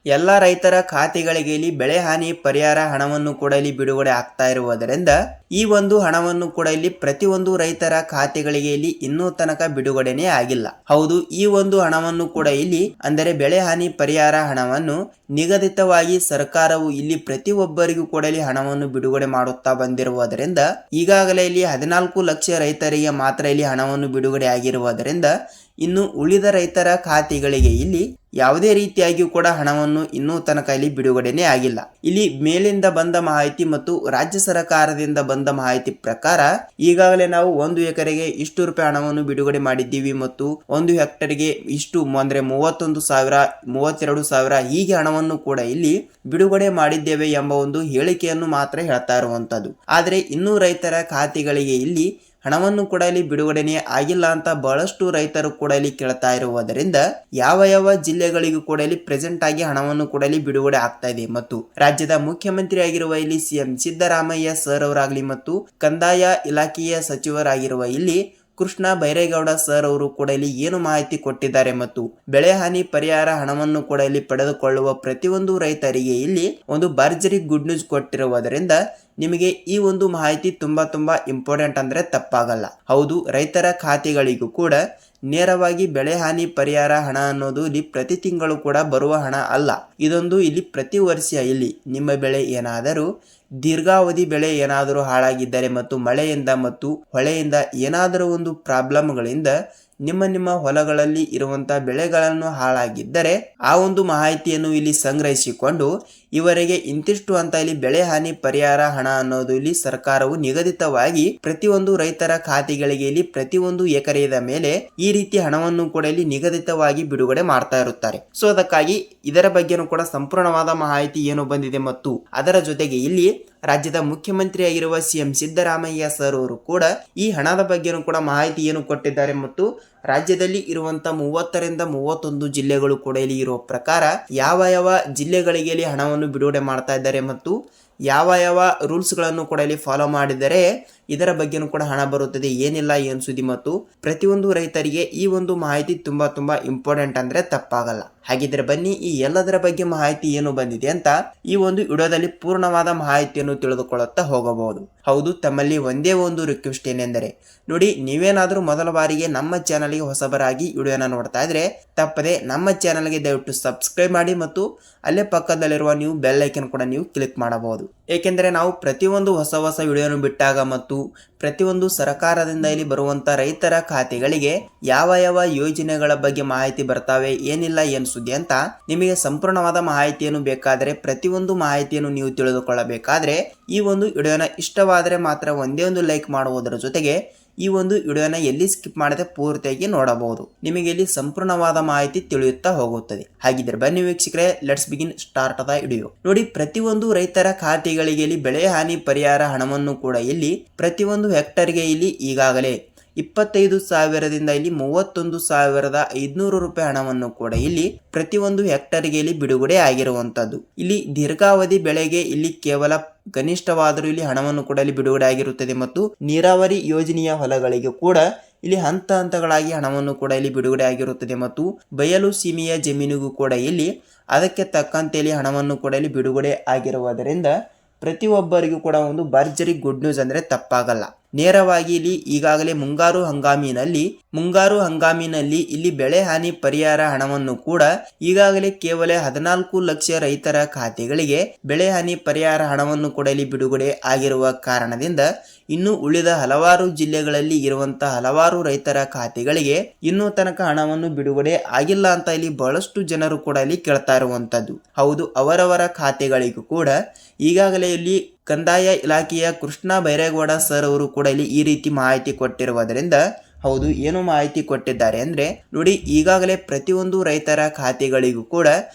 ಎಲ್ಲ ರೈತರ ಖಾತೆಗಳಿಗೆ ಇಲ್ಲಿ ಬೆಳೆ ಹಾನಿ ಪರಿಹಾರ ಹಣವನ್ನು ಕೂಡ ಇಲ್ಲಿ ಬಿಡುಗಡೆ ಆಗ್ತಾ ಇರುವುದರಿಂದ ಈ ಒಂದು ಹಣವನ್ನು ಕೂಡ ಇಲ್ಲಿ ಪ್ರತಿಯೊಂದು ರೈತರ ಖಾತೆಗಳಿಗೆ ಇಲ್ಲಿ ಇನ್ನೂ ತನಕ ಬಿಡುಗಡೆನೇ ಆಗಿಲ್ಲ. ಹೌದು, ಈ ಒಂದು ಹಣವನ್ನು ಕೂಡ ಇಲ್ಲಿ ಅಂದರೆ ಬೆಳೆ ಹಾನಿ ಪರಿಹಾರ ಹಣವನ್ನು ನಿಗದಿತವಾಗಿ ಸರ್ಕಾರವು ಇಲ್ಲಿ ಪ್ರತಿಯೊಬ್ಬರಿಗೂ ಕೂಡ ಇಲ್ಲಿ ಹಣವನ್ನು ಬಿಡುಗಡೆ ಮಾಡುತ್ತಾ ಬಂದಿರುವುದರಿಂದ ಈಗಾಗಲೇ ಇಲ್ಲಿ 14 ಲಕ್ಷ ರೈತರಿಗೆ ಮಾತ್ರ ಇಲ್ಲಿ ಹಣವನ್ನು ಬಿಡುಗಡೆ ಆಗಿರುವುದರಿಂದ ಇನ್ನು ಉಳಿದ ರೈತರ ಖಾತೆಗಳಿಗೆ ಇಲ್ಲಿ ಯಾವುದೇ ರೀತಿಯಾಗಿಯೂ ಕೂಡ ಹಣವನ್ನು ಇನ್ನೂ ತನಕ ಇಲ್ಲಿ ಬಿಡುಗಡೆನೇ ಆಗಿಲ್ಲ. ಇಲ್ಲಿ ಮೇಲಿಂದ ಬಂದ ಮಾಹಿತಿ ಮತ್ತು ರಾಜ್ಯ ಸರ್ಕಾರದಿಂದ ಬಂದ ಮಾಹಿತಿ ಪ್ರಕಾರ ಈಗಾಗಲೇ ನಾವು 1 ಎಕರೆಗೆ ಇಷ್ಟು ರೂಪಾಯಿ ಹಣವನ್ನು ಬಿಡುಗಡೆ ಮಾಡಿದ್ದೀವಿ ಮತ್ತು 1 ಹೆಕ್ಟರ್ಗೆ ಇಷ್ಟು ಅಂದ್ರೆ 31,000 32,000 ಹೀಗೆ ಹಣವನ್ನು ಕೂಡ ಇಲ್ಲಿ ಬಿಡುಗಡೆ ಮಾಡಿದ್ದೇವೆ ಎಂಬ ಒಂದು ಹೇಳಿಕೆಯನ್ನು ಮಾತ್ರ ಹೇಳ್ತಾ ಇರುವಂತದ್ದು. ಆದರೆ ಇನ್ನೂ ರೈತರ ಖಾತೆಗಳಿಗೆ ಇಲ್ಲಿ ಹಣವನ್ನು ಕೂಡ ಇಲ್ಲಿ ಬಿಡುಗಡೆನೇ ಆಗಿಲ್ಲ ಅಂತ ಬಹಳಷ್ಟು ರೈತರು ಕೂಡ ಇಲ್ಲಿ ಕೇಳ್ತಾ ಇರುವುದರಿಂದ ಯಾವ ಜಿಲ್ಲೆಗಳಿಗೂ ಕೂಡ ಇಲ್ಲಿ ಪ್ರೆಸೆಂಟ್ ಆಗಿ ಹಣವನ್ನು ಕೂಡ ಇಲ್ಲಿ ಬಿಡುಗಡೆ ಆಗ್ತಾ ಇದೆ ಮತ್ತು ರಾಜ್ಯದ ಮುಖ್ಯಮಂತ್ರಿ ಆಗಿರುವ ಇಲ್ಲಿ ಸಿಎಂ ಸಿದ್ದರಾಮಯ್ಯ ಸರ್ ಅವರಾಗ್ಲಿ ಮತ್ತು ಕಂದಾಯ ಇಲಾಖೆಯ ಸಚಿವರಾಗಿರುವ ಇಲ್ಲಿ ಕೃಷ್ಣ ಬೈರೇಗೌಡ ಸರ್ ಅವರು ಕೂಡ ಇಲ್ಲಿ ಏನು ಮಾಹಿತಿ ಕೊಟ್ಟಿದ್ದಾರೆ ಮತ್ತು ಬೆಳೆ ಹಾನಿ ಪರಿಹಾರ ಹಣವನ್ನು ಕೂಡ ಇಲ್ಲಿ ಪಡೆದುಕೊಳ್ಳುವ ಪ್ರತಿಯೊಂದು ರೈತರಿಗೆ ಇಲ್ಲಿ ಒಂದು ಭರ್ಜರಿ ಗುಡ್ ನ್ಯೂಸ್ ಕೊಟ್ಟಿರುವುದರಿಂದ ನಿಮಗೆ ಈ ಒಂದು ಮಾಹಿತಿ ತುಂಬಾ ಇಂಪಾರ್ಟೆಂಟ್ ಅಂದ್ರೆ ತಪ್ಪಾಗಲ್ಲ. ಹೌದು, ರೈತರ ಖಾತೆಗಳಿಗೂ ಕೂಡ ನೇರವಾಗಿ ಬೆಳೆ ಹಾನಿ ಪರಿಹಾರ ಹಣ ಅನ್ನೋದು ಇಲ್ಲಿ ಪ್ರತಿ ತಿಂಗಳು ಕೂಡ ಬರುವ ಹಣ ಅಲ್ಲ. ಇದೊಂದು ಇಲ್ಲಿ ಪ್ರತಿ ವರ್ಷ ಇಲ್ಲಿ ನಿಮ್ಮ ಬೆಳೆ ಏನಾದರೂ ದೀರ್ಘಾವಧಿ ಬೆಳೆ ಏನಾದರೂ ಹಾಳಾಗಿದ್ದರೆ ಮತ್ತು ಮಳೆಯಿಂದ ಮತ್ತು ಹೊಳೆಯಿಂದ ಏನಾದರೂ ಒಂದು ಪ್ರಾಬ್ಲಮ್ಗಳಿಂದ ನಿಮ್ಮ ಹೊಲಗಳಲ್ಲಿ ಇರುವಂತಹ ಬೆಳೆಗಳನ್ನು ಹಾಳಾಗಿದ್ದರೆ ಆ ಒಂದು ಮಾಹಿತಿಯನ್ನು ಇಲ್ಲಿ ಸಂಗ್ರಹಿಸಿಕೊಂಡು ಇವರಿಗೆ ಇಂತಿಷ್ಟು ಅಂತ ಇಲ್ಲಿ ಬೆಳೆ ಹಾನಿ ಪರಿಹಾರ ಹಣ ಅನ್ನೋದು ಇಲ್ಲಿ ಸರ್ಕಾರವು ನಿಗದಿತವಾಗಿ ಪ್ರತಿಯೊಂದು ರೈತರ ಖಾತೆಗಳಿಗೆ ಇಲ್ಲಿ ಪ್ರತಿಯೊಂದು ಎಕರೆಯ ಮೇಲೆ ಈ ರೀತಿ ಹಣವನ್ನು ಕೂಡ ಇಲ್ಲಿ ನಿಗದಿತವಾಗಿ ಬಿಡುಗಡೆ ಮಾಡ್ತಾ ಇರುತ್ತಾರೆ. ಸೊ ಅದಕ್ಕಾಗಿ ಇದರ ಬಗ್ಗೆನೂ ಕೂಡ ಸಂಪೂರ್ಣವಾದ ಮಾಹಿತಿ ಏನು ಬಂದಿದೆ ಮತ್ತು ಅದರ ಜೊತೆಗೆ ಇಲ್ಲಿ ರಾಜ್ಯದ ಮುಖ್ಯಮಂತ್ರಿ ಆಗಿರುವ ಸಿಎಂ ಸಿದ್ದರಾಮಯ್ಯ ಸರ್ ಅವರು ಕೂಡ ಈ ಹಣದ ಬಗ್ಗೆನೂ ಕೂಡ ಮಾಹಿತಿ ಏನು ಕೊಟ್ಟಿದ್ದಾರೆ ಮತ್ತು ರಾಜ್ಯದಲ್ಲಿ ಇರುವಂತಹ 30ರಿಂದ 31 ಜಿಲ್ಲೆಗಳು ಕೂಡ ಇಲ್ಲಿ ಇರುವ ಪ್ರಕಾರ ಯಾವ ಜಿಲ್ಲೆಗಳಿಗೆ ಇಲ್ಲಿ ಹಣವನ್ನು ಬಿಡುಗಡೆ ಮಾಡ್ತಾ ಇದ್ದಾರೆ ಮತ್ತು ಯಾವ ರೂಲ್ಸ್ ಗಳನ್ನು ಕೂಡ ಇಲ್ಲಿ ಫಾಲೋ ಮಾಡಿದರೆ ಇದರ ಬಗ್ಗೆನೂ ಕೂಡ ಹಣ ಬರುತ್ತದೆ, ಏನಿಲ್ಲ ಏನು ಸುದ್ದಿ ಮತ್ತು ಪ್ರತಿಯೊಂದು ರೈತರಿಗೆ ಈ ಒಂದು ಮಾಹಿತಿ ತುಂಬಾ ಇಂಪಾರ್ಟೆಂಟ್ ಅಂದ್ರೆ ತಪ್ಪಾಗಲ್ಲ. ಹಾಗಿದ್ರೆ ಬನ್ನಿ ಈ ಎಲ್ಲದರ ಬಗ್ಗೆ ಮಾಹಿತಿ ಏನು ಬಂದಿದೆ ಅಂತ ಈ ಒಂದು ವಿಡಿಯೋದಲ್ಲಿ ಪೂರ್ಣವಾದ ಮಾಹಿತಿಯನ್ನು ತಿಳಿದುಕೊಳ್ಳುತ್ತಾ ಹೋಗಬಹುದು. ಹೌದು, ತಮ್ಮಲ್ಲಿ ಒಂದೇ ಒಂದು ರಿಕ್ವೆಸ್ಟ್ ಏನೆಂದರೆ ನೋಡಿ, ನೀವೇನಾದ್ರೂ ಮೊದಲ ಬಾರಿಗೆ ನಮ್ಮ ಚಾನಲ್ಗೆ ಹೊಸಬರಾಗಿ ವಿಡಿಯೋನ ನೋಡ್ತಾ ಇದ್ರೆ ತಪ್ಪದೆ ನಮ್ಮ ಚಾನಲ್ಗೆ ದಯವಿಟ್ಟು ಸಬ್ಸ್ಕ್ರೈಬ್ ಮಾಡಿ ಮತ್ತು ಅಲ್ಲೇ ಪಕ್ಕದಲ್ಲಿರುವ ನೀವು ಬೆಲ್ ಐಕನ್ ಕೂಡ ನೀವು ಕ್ಲಿಕ್ ಮಾಡಬಹುದು. ಏಕೆಂದರೆ ನಾವು ಪ್ರತಿಯೊಂದು ಹೊಸ ವಿಡಿಯೋನು ಬಿಟ್ಟಾಗ ಮತ್ತು ಪ್ರತಿಯೊಂದು ಸರ್ಕಾರದಿಂದ ಇಲ್ಲಿ ಬರುವಂತ ರೈತರ ಖಾತೆಗಳಿಗೆ ಯಾವ ಯೋಜನೆಗಳ ಬಗ್ಗೆ ಮಾಹಿತಿ ಬರ್ತಾವೆ, ಏನಿಲ್ಲ ಏನು ಸುದ್ದಿ ಅಂತ ನಿಮಗೆ ಸಂಪೂರ್ಣವಾದ ಮಾಹಿತಿಯನ್ನು ಬೇಕಾದರೆ ಪ್ರತಿಯೊಂದು ಮಾಹಿತಿಯನ್ನು ನೀವು ತಿಳಿದುಕೊಳ್ಳಬೇಕಾದ್ರೆ ಈ ಒಂದು ವಿಡಿಯೋನ ಇಷ್ಟವಾದರೆ ಮಾತ್ರ ಒಂದೇ ಒಂದು ಲೈಕ್ ಮಾಡುವುದರ ಜೊತೆಗೆ ಈ ಒಂದು ವಿಡಿಯೋನ ಎಲ್ಲಿ ಸ್ಕಿಪ್ ಮಾಡದೆ ಪೂರ್ತಿಯಾಗಿ ನೋಡಬಹುದು. ನಿಮಗೆ ಇಲ್ಲಿ ಸಂಪೂರ್ಣವಾದ ಮಾಹಿತಿ ತಿಳಿಯುತ್ತಾ ಹೋಗುತ್ತದೆ. ಹಾಗಿದ್ರೆ ಬನ್ನಿ ವೀಕ್ಷಕರೇ, let's begin start the video. ನೋಡಿ, ಪ್ರತಿಯೊಂದು ರೈತರ ಖಾತೆಗಳಿಗೆ ಇಲ್ಲಿ ಬೆಳೆ ಹಾನಿ ಪರಿಹಾರ ಹಣವನ್ನು ಕೂಡ ಇಲ್ಲಿ ಪ್ರತಿಯೊಂದು ಹೆಕ್ಟರ್ಗೆ ಇಲ್ಲಿ ಈಗಾಗಲೇ 25,000ದಿಂದ ಇಲ್ಲಿ 31,500 ರೂಪಾಯಿ ಹಣವನ್ನು ಕೂಡ ಇಲ್ಲಿ ಪ್ರತಿಯೊಂದು ಹೆಕ್ಟರ್ಗೆ ಇಲ್ಲಿ ಬಿಡುಗಡೆ ಆಗಿರುವಂತದ್ದು. ಇಲ್ಲಿ ದೀರ್ಘಾವಧಿ ಬೆಳೆಗೆ ಇಲ್ಲಿ ಕೇವಲ ಕನಿಷ್ಠವಾದರೂ ಇಲ್ಲಿ ಹಣವನ್ನು ಕೂಡ ಇಲ್ಲಿ ಬಿಡುಗಡೆ ಆಗಿರುತ್ತದೆ ಮತ್ತು ನೀರಾವರಿ ಯೋಜನೆಯ ಹೊಲಗಳಿಗೆ ಕೂಡ ಇಲ್ಲಿ ಹಂತಗಳಾಗಿ ಹಣವನ್ನು ಕೂಡ ಇಲ್ಲಿ ಬಿಡುಗಡೆ ಆಗಿರುತ್ತದೆ ಮತ್ತು ಬಯಲು ಸೀಮೆಯ ಜಮೀನಿಗೂ ಕೂಡ ಇಲ್ಲಿ ಅದಕ್ಕೆ ತಕ್ಕಂತೆ ಇಲ್ಲಿ ಹಣವನ್ನು ಕೂಡ ಇಲ್ಲಿ ಬಿಡುಗಡೆ ಆಗಿರುವುದರಿಂದ ಪ್ರತಿಯೊಬ್ಬರಿಗೂ ಕೂಡ ಒಂದು ಭರ್ಜರಿ ಗುಡ್ ನ್ಯೂಸ್ ಅಂದ್ರೆ ತಪ್ಪಾಗಲ್ಲ. ನೇರವಾಗಿ ಇಲ್ಲಿ ಈಗಾಗಲೇ ಮುಂಗಾರು ಹಂಗಾಮಿನಲ್ಲಿ ಇಲ್ಲಿ ಬೆಳೆ ಹಾನಿ ಪರಿಹಾರ ಹಣವನ್ನು ಕೂಡ ಈಗಾಗಲೇ ಕೇವಲ 14 ಲಕ್ಷ ರೈತರ ಖಾತೆಗಳಿಗೆ ಬೆಳೆ ಹಾನಿ ಪರಿಹಾರ ಹಣವನ್ನು ಕೂಡ ಇಲ್ಲಿ ಬಿಡುಗಡೆ ಆಗಿರುವ ಕಾರಣದಿಂದ ಇನ್ನು ಉಳಿದ ಹಲವಾರು ಜಿಲ್ಲೆಗಳಲ್ಲಿ ಇರುವಂತಹ ಹಲವಾರು ರೈತರ ಖಾತೆಗಳಿಗೆ ಇನ್ನೂ ತನಕ ಹಣವನ್ನು ಬಿಡುಗಡೆ ಆಗಿಲ್ಲ ಅಂತ ಇಲ್ಲಿ ಬಹಳಷ್ಟು ಜನರು ಕೂಡ ಇಲ್ಲಿ ಕೇಳ್ತಾ ಇರುವಂತದ್ದು. ಹೌದು, ಅವರವರ ಖಾತೆಗಳಿಗೂ ಕೂಡ ಈಗಾಗಲೇ ಇಲ್ಲಿ ಕಂದಾಯ ಇಲಾಖೆಯ ಕೃಷ್ಣ ಬೈರೇಗೌಡ ಸರ್ ಅವರು ಕೂಡ ಇಲ್ಲಿ ಈ ರೀತಿ ಮಾಹಿತಿ ಕೊಟ್ಟಿರುವುದರಿಂದ ಹೌದು, ಏನು ಮಾಹಿತಿ ಕೊಟ್ಟಿದ್ದಾರೆ ಅಂದ್ರೆ ನೋಡಿ, ಈಗಾಗಲೇ ಪ್ರತಿಯೊಂದು ರೈತರ ಖಾತೆಗಳಿಗೂ ಕೂಡ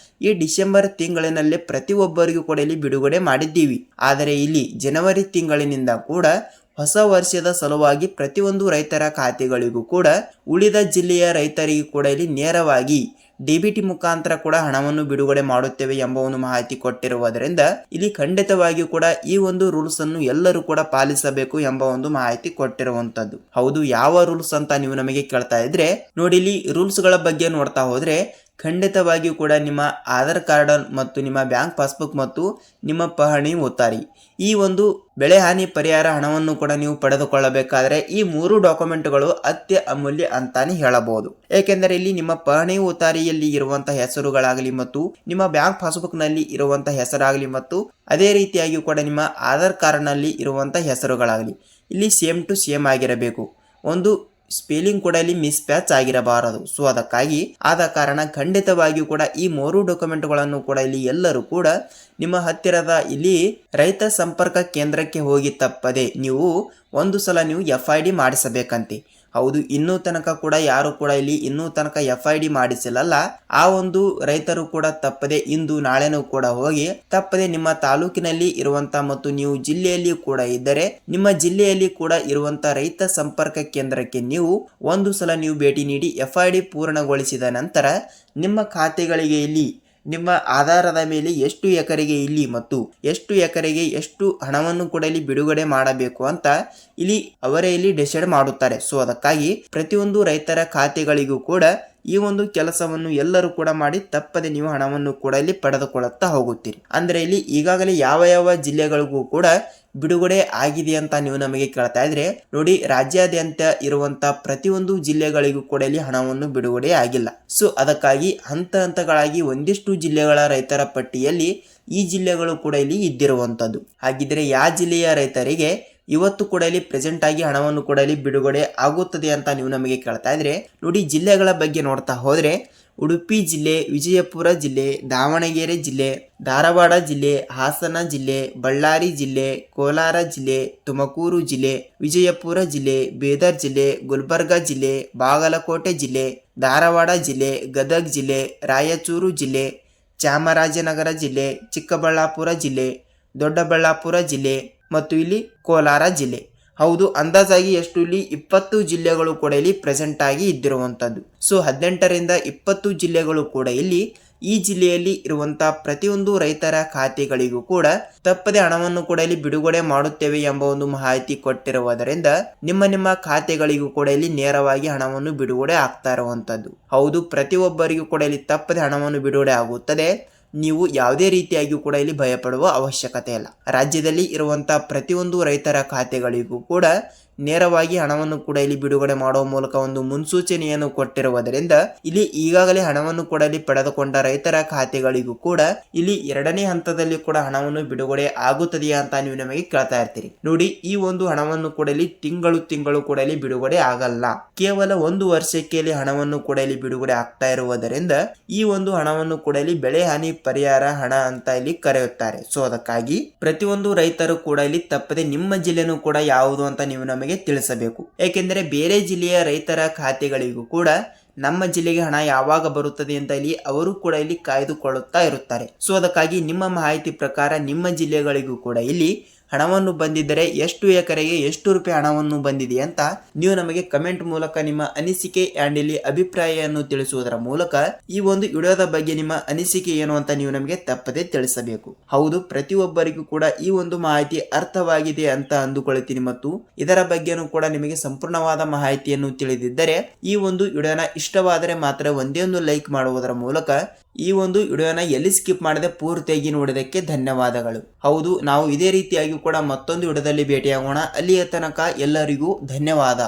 ಈ ಡಿಸೆಂಬರ್ ತಿಂಗಳಿನಲ್ಲೇ ಪ್ರತಿಯೊಬ್ಬರಿಗೂ ಕೂಡ ಇಲ್ಲಿ ಬಿಡುಗಡೆ ಮಾಡಿದ್ದೀವಿ. ಆದರೆ ಇಲ್ಲಿ ಜನವರಿ ತಿಂಗಳಿನಿಂದ ಕೂಡ ಹೊಸ ವರ್ಷದ ಸಲುವಾಗಿ ಪ್ರತಿಯೊಂದು ರೈತರ ಖಾತೆಗಳಿಗೂ ಕೂಡ ಉಳಿದ ಜಿಲ್ಲೆಯ ರೈತರಿಗೂ ಕೂಡ ಇಲ್ಲಿ ನೇರವಾಗಿ ಡಿಬಿಟಿ ಮುಖಾಂತರ ಕೂಡ ಹಣವನ್ನು ಬಿಡುಗಡೆ ಮಾಡುತ್ತೇವೆ ಎಂಬ ಒಂದು ಮಾಹಿತಿ ಕೊಟ್ಟಿರುವುದರಿಂದ ಇಲ್ಲಿ ಖಂಡಿತವಾಗಿಯೂ ಕೂಡ ಈ ಒಂದು ರೂಲ್ಸ್ ಅನ್ನು ಎಲ್ಲರೂ ಕೂಡ ಪಾಲಿಸಬೇಕು ಎಂಬ ಒಂದು ಮಾಹಿತಿ ಕೊಟ್ಟಿರುವಂತದ್ದು. ಹೌದು, ಯಾವ ರೂಲ್ಸ್ ಅಂತ ನೀವು ನಮಗೆ ಕೇಳ್ತಾ ಇದ್ರೆ ನೋಡಿ, ಇಲ್ಲಿ ರೂಲ್ಸ್ ಗಳ ಬಗ್ಗೆ ನೋಡ್ತಾ ಹೋದ್ರೆ ಖಂಡಿತವಾಗಿಯೂ ಕೂಡ ನಿಮ್ಮ ಆಧಾರ್ ಕಾರ್ಡ್ ಮತ್ತು ನಿಮ್ಮ ಬ್ಯಾಂಕ್ ಪಾಸ್ಬುಕ್ ಮತ್ತು ನಿಮ್ಮ ಪಹಣಿ ಉತ್ತಾರಿ ಈ ಒಂದು ಬೆಳೆ ಹಾನಿ ಪರಿಹಾರ ಹಣವನ್ನು ಕೂಡ ನೀವು ಪಡೆದುಕೊಳ್ಳಬೇಕಾದ್ರೆ ಈ 3 ಡಾಕ್ಯುಮೆಂಟ್ಗಳು ಅತ್ಯ ಅಮೂಲ್ಯ ಅಂತಾನೆ ಹೇಳಬಹುದು. ಏಕೆಂದರೆ ಇಲ್ಲಿ ನಿಮ್ಮ ಪಹಣಿ ಉತ್ತಾರಿಯಲ್ಲಿ ಇರುವಂತಹ ಹೆಸರುಗಳಾಗಲಿ ಮತ್ತು ನಿಮ್ಮ ಬ್ಯಾಂಕ್ ಪಾಸ್ಬುಕ್ ನಲ್ಲಿ ಇರುವಂತಹ ಹೆಸರಾಗಲಿ ಮತ್ತು ಅದೇ ರೀತಿಯಾಗಿ ಕೂಡ ನಿಮ್ಮ ಆಧಾರ್ ಕಾರ್ಡ್ ನಲ್ಲಿ ಇರುವಂತಹ ಹೆಸರುಗಳಾಗಲಿ ಇಲ್ಲಿ ಸೇಮ್ ಟು ಸೇಮ್ ಆಗಿರಬೇಕು. ಒಂದು ಸ್ಪೆಲ್ಲಿಂಗ್ ಕೂಡ ಇಲ್ಲಿ ಮಿಸ್ ಪ್ಯಾಚ್ ಆಗಿರಬಾರದು. ಸೊ ಅದಕ್ಕಾಗಿ ಆದ ಕಾರಣ ಖಂಡಿತವಾಗಿಯೂ ಕೂಡ ಈ 3 ಡಾಕ್ಯುಮೆಂಟ್ಗಳನ್ನು ಕೂಡ ಇಲ್ಲಿ ಎಲ್ಲರೂ ಕೂಡ ನಿಮ್ಮ ಹತ್ತಿರದ ಇಲ್ಲಿ ರೈತ ಸಂಪರ್ಕ ಕೇಂದ್ರಕ್ಕೆ ಹೋಗಿ ತಪ್ಪದೆ ನೀವು ಒಂದು ಸಲ ನೀವು FID ಮಾಡಿಸಬೇಕಂತೆ. ಹೌದು, ಇನ್ನೂ ತನಕ ಕೂಡ ಯಾರು ಕೂಡ ಇಲ್ಲಿ ಇನ್ನೂ ತನಕ FID ಮಾಡಿಸಿಲ್ಲಲ್ಲ, ಆ ಒಂದು ರೈತರು ಕೂಡ ತಪ್ಪದೆ ಇಂದು ನಾಳೆನೂ ಕೂಡ ಹೋಗಿ ತಪ್ಪದೆ ನಿಮ್ಮ ತಾಲೂಕಿನಲ್ಲಿ ಇರುವಂತ ಮತ್ತು ನೀವು ಜಿಲ್ಲೆಯಲ್ಲಿ ಕೂಡ ಇದ್ದರೆ ನಿಮ್ಮ ಜಿಲ್ಲೆಯಲ್ಲಿ ಕೂಡ ಇರುವಂತ ರೈತ ಸಂಪರ್ಕ ಕೇಂದ್ರಕ್ಕೆ ನೀವು ಒಂದು ಸಲ ನೀವು ಭೇಟಿ ನೀಡಿ FID ಪೂರ್ಣಗೊಳಿಸಿದ ನಂತರ ನಿಮ್ಮ ಖಾತೆಗಳಿಗೆ ಇಲ್ಲಿ ನಿಮ್ಮ ಆಧಾರದ ಮೇಲೆ ಎಷ್ಟು ಎಕರೆಗೆ ಇಲ್ಲಿ ಮತ್ತು ಎಷ್ಟು ಎಕರೆಗೆ ಎಷ್ಟು ಹಣವನ್ನು ಕೂಡ ಇಲ್ಲಿ ಬಿಡುಗಡೆ ಮಾಡಬೇಕು ಅಂತ ಇಲ್ಲಿ ಅವರೇ ಇಲ್ಲಿ ಡಿಸೈಡ್ ಮಾಡುತ್ತಾರೆ. ಸೊ ಅದಕ್ಕಾಗಿ ಪ್ರತಿಯೊಂದು ರೈತರ ಖಾತೆಗಳಿಗೂ ಕೂಡ ಈ ಒಂದು ಕೆಲಸವನ್ನು ಎಲ್ಲರೂ ಕೂಡ ಮಾಡಿ ತಪ್ಪದೆ ನೀವು ಹಣವನ್ನು ಕೂಡ ಇಲ್ಲಿ ಪಡೆದುಕೊಳ್ಳುತ್ತಾ ಹೋಗುತ್ತೀರಿ. ಅಂದ್ರೆ ಇಲ್ಲಿ ಈಗಾಗಲೇ ಯಾವ ಯಾವ ಜಿಲ್ಲೆಗಳಿಗೂ ಕೂಡ ಬಿಡುಗಡೆ ಆಗಿದೆ ಅಂತ ನೀವು ನಮಗೆ ಕೇಳ್ತಾ ಇದ್ರೆ ನೋಡಿ, ರಾಜ್ಯಾದ್ಯಂತ ಇರುವಂತ ಪ್ರತಿಯೊಂದು ಜಿಲ್ಲೆಗಳಿಗೂ ಕೂಡ ಇಲ್ಲಿ ಹಣವನ್ನು ಬಿಡುಗಡೆ ಆಗಿಲ್ಲ. ಸೊ ಅದಕ್ಕಾಗಿ ಹಂತ ಹಂತಗಳಾಗಿ ಒಂದಿಷ್ಟು ಜಿಲ್ಲೆಗಳ ರೈತರ ಪಟ್ಟಿಯಲ್ಲಿ ಈ ಜಿಲ್ಲೆಗಳು ಕೂಡ ಇಲ್ಲಿ ಇದ್ದಿರುವಂತದ್ದು. ಹಾಗಿದ್ರೆ ಯಾವ ಜಿಲ್ಲೆಯ ರೈತರಿಗೆ ಇವತ್ತು ಕೂಡ ಇಲ್ಲಿ ಪ್ರೆಸೆಂಟ್ ಆಗಿ ಹಣವನ್ನು ಕೂಡ ಇಲ್ಲಿ ಬಿಡುಗಡೆ ಆಗುತ್ತದೆ ಅಂತ ನೀವು ನಮಗೆ ಕೇಳ್ತಾ ಇದ್ರೆ ನೋಡಿ, ಜಿಲ್ಲೆಗಳ ಬಗ್ಗೆ ನೋಡ್ತಾ ಹೋದ್ರೆ ಉಡುಪಿ ಜಿಲ್ಲೆ, ವಿಜಯಪುರ ಜಿಲ್ಲೆ, ದಾವಣಗೆರೆ ಜಿಲ್ಲೆ, ಧಾರವಾಡ ಜಿಲ್ಲೆ, ಹಾಸನ ಜಿಲ್ಲೆ, ಬಳ್ಳಾರಿ ಜಿಲ್ಲೆ, ಕೋಲಾರ ಜಿಲ್ಲೆ, ತುಮಕೂರು ಜಿಲ್ಲೆ, ವಿಜಯಪುರ ಜಿಲ್ಲೆ, ಬೀದರ್ ಜಿಲ್ಲೆ, ಗುಲ್ಬರ್ಗ ಜಿಲ್ಲೆ, ಬಾಗಲಕೋಟೆ ಜಿಲ್ಲೆ, ಧಾರವಾಡ ಜಿಲ್ಲೆ, ಗದಗ ಜಿಲ್ಲೆ, ರಾಯಚೂರು ಜಿಲ್ಲೆ, ಚಾಮರಾಜನಗರ ಜಿಲ್ಲೆ, ಚಿಕ್ಕಬಳ್ಳಾಪುರ ಜಿಲ್ಲೆ, ದೊಡ್ಡಬಳ್ಳಾಪುರ ಜಿಲ್ಲೆ ಮತ್ತು ಇಲ್ಲಿ ಕೋಲಾರ ಜಿಲ್ಲೆ. ಹೌದು, ಅಂದಾಜಾಗಿ ಎಷ್ಟು ಇಲ್ಲಿ 20 ಜಿಲ್ಲೆಗಳು ಕೂಡ ಇಲ್ಲಿ ಪ್ರೆಸೆಂಟ್ ಆಗಿ ಇದ್ದಿರುವಂತದ್ದು. ಸೊ 18ರಿಂದ 20 ಜಿಲ್ಲೆಗಳು ಕೂಡ ಇಲ್ಲಿ ಈ ಜಿಲ್ಲೆಯಲ್ಲಿ ಇರುವಂತಹ ಪ್ರತಿಯೊಂದು ರೈತರ ಖಾತೆಗಳಿಗೂ ಕೂಡ ತಪ್ಪದೆ ಹಣವನ್ನು ಕೂಡ ಇಲ್ಲಿ ಬಿಡುಗಡೆ ಮಾಡುತ್ತೇವೆ ಎಂಬ ಒಂದು ಮಾಹಿತಿ ಕೊಟ್ಟಿರುವುದರಿಂದ ನಿಮ್ಮ ಖಾತೆಗಳಿಗೂ ಕೂಡ ಇಲ್ಲಿ ನೇರವಾಗಿ ಹಣವನ್ನು ಬಿಡುಗಡೆ ಆಗ್ತಾ ಇರುವಂತದ್ದು. ಹೌದು, ಪ್ರತಿಯೊಬ್ಬರಿಗೂ ಕೂಡ ಇಲ್ಲಿ ತಪ್ಪದೆ ಹಣವನ್ನು ಬಿಡುಗಡೆ ಆಗುತ್ತದೆ. ನೀವು ಯಾವುದೇ ರೀತಿಯಾಗಿಯೂ ಕೂಡ ಇಲ್ಲಿ ಭಯಪಡುವ ಅವಶ್ಯಕತೆ ಇಲ್ಲ. ರಾಜ್ಯದಲ್ಲಿ ಇರುವಂತಹ ಪ್ರತಿಯೊಂದು ರೈತರ ಖಾತೆಗಳಿಗೂ ಕೂಡ ನೇರವಾಗಿ ಹಣವನ್ನು ಕೂಡ ಇಲ್ಲಿ ಬಿಡುಗಡೆ ಮಾಡುವ ಮೂಲಕ ಒಂದು ಮುನ್ಸೂಚನೆಯನ್ನು ಕೊಟ್ಟಿರುವುದರಿಂದ ಇಲ್ಲಿ ಈಗಾಗಲೇ ಹಣವನ್ನು ಕೂಡ ಇಲ್ಲಿ ಪಡೆದುಕೊಂಡ ರೈತರ ಖಾತೆಗಳಿಗೂ ಕೂಡ ಇಲ್ಲಿ 2ನೇ ಹಂತದಲ್ಲಿ ಕೂಡ ಹಣವನ್ನು ಬಿಡುಗಡೆ ಆಗುತ್ತದೆಯಾ ಅಂತ ನೀವು ನಮಗೆ ಕೇಳ್ತಾ ಇರ್ತೀರಿ. ನೋಡಿ, ಈ ಒಂದು ಹಣವನ್ನು ಕೂಡ ಇಲ್ಲಿ ತಿಂಗಳು ಕೂಡ ಇಲ್ಲಿ ಬಿಡುಗಡೆ ಆಗಲ್ಲ. ಕೇವಲ 1 ವರ್ಷಕ್ಕೆ ಇಲ್ಲಿ ಹಣವನ್ನು ಕೂಡ ಇಲ್ಲಿ ಬಿಡುಗಡೆ ಆಗ್ತಾ ಇರುವುದರಿಂದ ಈ ಒಂದು ಹಣವನ್ನು ಕೂಡ ಇಲ್ಲಿ ಬೆಳೆ ಹಾನಿ ಪರಿಹಾರ ಹಣ ಅಂತ ಇಲ್ಲಿ ಕರೆಯುತ್ತಾರೆ. ಸೊ ಅದಕ್ಕಾಗಿ ಪ್ರತಿಯೊಂದು ರೈತರು ಕೂಡ ಇಲ್ಲಿ ತಪ್ಪದೆ ನಿಮ್ಮ ಜಿಲ್ಲೆನೂ ಕೂಡ ಯಾವುದು ಅಂತ ನೀವು ನಮಗೆ ತಿಳಿಸಬೇಕು. ಏಕೆಂದರೆ ಬೇರೆ ಜಿಲ್ಲೆಯ ರೈತರ ಖಾತೆಗಳಿಗೂ ಕೂಡ ನಮ್ಮ ಜಿಲ್ಲೆಗೆ ಹಣ ಯಾವಾಗ ಬರುತ್ತದೆ ಅಂತ ಇಲ್ಲಿ ಅವರು ಕೂಡ ಇಲ್ಲಿ ಕಾಯ್ದುಕೊಳ್ಳುತ್ತಾ ಇರುತ್ತಾರೆ. ಸೊ ಅದಕ್ಕಾಗಿ ನಿಮ್ಮ ಮಾಹಿತಿ ಪ್ರಕಾರ ನಿಮ್ಮ ಜಿಲ್ಲೆಗಳಿಗೂ ಕೂಡ ಇಲ್ಲಿ ಹಣವನ್ನು ಬಂದಿದ್ದರೆ ಎಷ್ಟು ಎಕರೆಗೆ ಎಷ್ಟು ರೂಪಾಯಿ ಹಣವನ್ನು ಬಂದಿದೆ ಅಂತ ನೀವು ನಮಗೆ ಕಮೆಂಟ್ ಮೂಲಕ ನಿಮ್ಮ ಅನಿಸಿಕೆ ಅಂಡ್ ಇಲ್ಲಿ ಅಭಿಪ್ರಾಯವನ್ನು ತಿಳಿಸುವುದರ ಮೂಲಕ ಈ ಒಂದು ವಿಡಿಯೋದ ಬಗ್ಗೆ ನಿಮ್ಮ ಅನಿಸಿಕೆ ಏನು ಅಂತ ನೀವು ನಮಗೆ ತಪ್ಪದೆ ತಿಳಿಸಬೇಕು. ಹೌದು, ಪ್ರತಿಯೊಬ್ಬರಿಗೂ ಕೂಡ ಈ ಒಂದು ಮಾಹಿತಿ ಅರ್ಥವಾಗಿದೆ ಅಂತ ಅಂದುಕೊಳ್ಳುತ್ತೀನಿ ಮತ್ತು ಇದರ ಬಗ್ಗೆನೂ ಕೂಡ ನಿಮಗೆ ಸಂಪೂರ್ಣವಾದ ಮಾಹಿತಿಯನ್ನು ತಿಳಿದಿದ್ದರೆ ಈ ಒಂದು ವಿಡಿಯೋನ ಇಷ್ಟವಾದರೆ ಮಾತ್ರ ಒಂದೇ ಒಂದು ಲೈಕ್ ಮಾಡುವುದರ ಮೂಲಕ ಈ ಒಂದು ವಿಡಿಯೋನ ಎಲ್ಲಿ ಸ್ಕಿಪ್ ಮಾಡದೆ ಪೂರ್ತಿಯಾಗಿ ನೋಡಿದಕ್ಕೆ ಧನ್ಯವಾದಗಳು. ಹೌದು, ನಾವು ಇದೇ ರೀತಿಯಾಗಿ ಕೂಡ ಮತ್ತೊಂದು ವಿಡಿಯೋದಲ್ಲಿ ಭೇಟಿಯಾಗೋಣ. ಅಲ್ಲಿಯ ತನಕ ಎಲ್ಲರಿಗೂ ಧನ್ಯವಾದ.